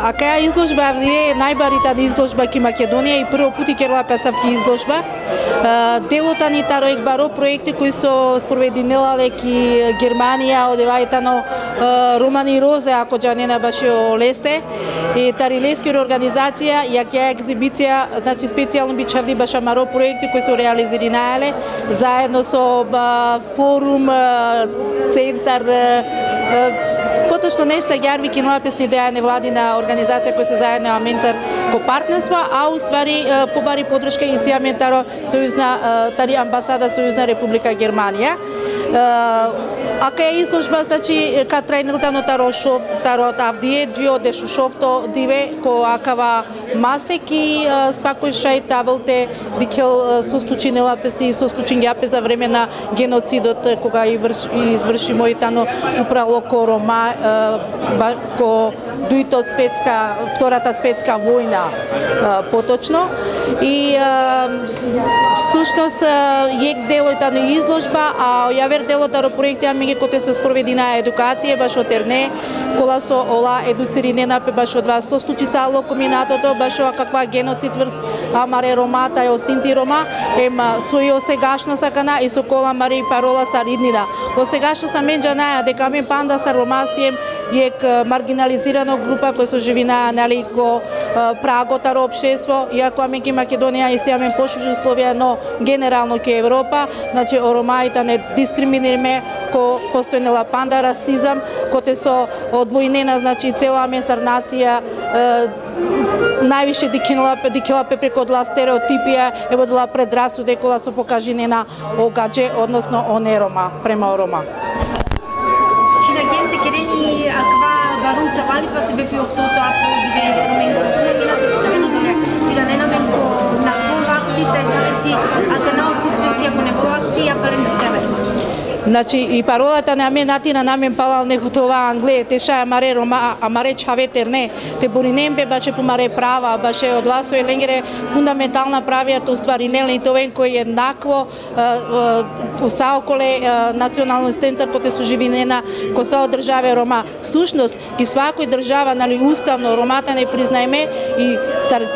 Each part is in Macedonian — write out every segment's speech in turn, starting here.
А каја изложба е најбаритана изложба ки Македонија и прво пати ке песавки изложба. Делота ни тароек баро проекти кои со спровединелале ки Германија одевајтано Романи Розе ако джанена баше олесте и тарилески организација ја ке екзибиција значи специјално бичавди баша маро проекти кои се реализиранале заедно со форум центар поточно нешта јарви кинала песни деја невладина организација која се заедно аменцар ко партнерство, а уствари побари подршка и сиаментаро сојузна тари амбасада Сојузна Република Германија. А кај изложба значи ка трајнилтано таро тавдие џио дешушовто диве ко акава масек и свакој шај табелте дикел состучинела песи состучињапе за време на геноцидот кога изврши мојтано управо ко Рома ко дуито Втората светска војна поточно и всушност јек делот на изложба, а јавер делот на проекти амиги кои се спроведина едукација баш од Терне, кола со ола едуциринена баш од вас со случаи стало коминатото баш каква геноцид врз амаре ромата и осинти рома ема сој сегашно сакана и со кола мари парола са риднина. О сегашно са мен џанаја дека мен панда са ромасием јек маргинализирано група кој со живина нали ко праготаро општество, иако амеки Македонија и сеамен пошужи условија, но генерално ке Европа, значи ромаите не дискриминираме ко постојнела панда расизам, коте со одвојнена значи цела менсар нација највише дикелапе преку одла стереотипија е водила предрасуде кола со покажинена огадже, односно оне Рома, према Рома. Baruța Valipa se bepi octoto apă dive romengo sunina te se tereno dole tiranena mengo na povakti te savesi a canal sukcesија ако не повакти ја парем до себе. Значи и паролата на мен натина на мен палал неготова Англија, те ша маре Рома, маре чавете не, те боринем бе баше помаре права, баше одласо е ленгере фундаментална правијата уствари нели товен кој еднакво са околе национално центар кој се живинена кој се државе Рома. Всушност и свакој држава нали уставно Ромата не признаеме и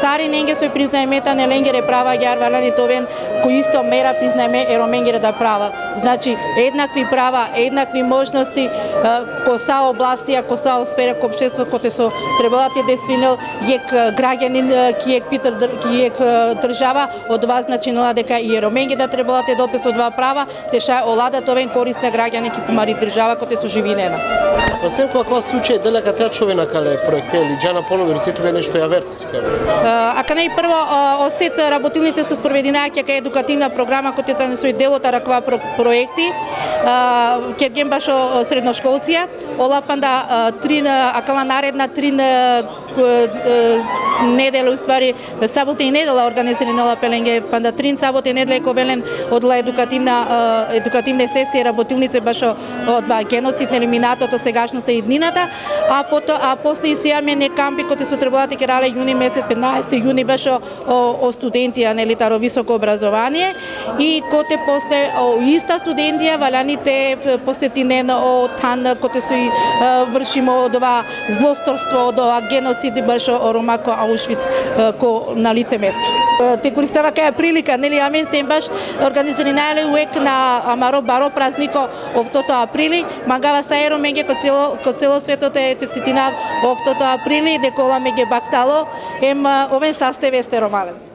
цари ненге се признаемета не ленгере права јарвалани товен кој исто мера признаеме е роменгере да права. Значи еднакви права, еднакви можности ко са области, ко са сфера ко општество кој со требалате да свинел јек граѓанин ки јек питер ки јек држава од вас значинала дека и роменги да требалате да опис од два права, те ша олада товен корисна граѓани ки помари држава кој со живинена. Освен каква случај делека трачовена кале проектели, џана по универзитету е нешто ја верте си кај. Ака нај прво осет работилници со спроведина ќе едукативна програма кој се сој делот раква проекти. Ке гем башо средношколција, олапанда акала наредна 3 недела уствари сабота и недела организирана пеленге панда 3 сабота и недела ко велен одла едукативна сесија работилници башо од два геноцид на елиминатото сегашноста и днината, а после и сеја мене кампи кои се требалате ке рале јуни месец 15 јуни башо о студенти нели таро високо образование и коте после иста студентија валяните посетинен о тан коте се вршимо од ова злосторство, од ова геноцид башо о Рома ко Аушвиц ко на лице место. Те користава каја прилика, нели амен се баш организирале уек на амаро баро празнико овтото априли, мангава са еромеге ко цело светот е честитина овтото априли, декола меге бактало, овен састев есте ромален.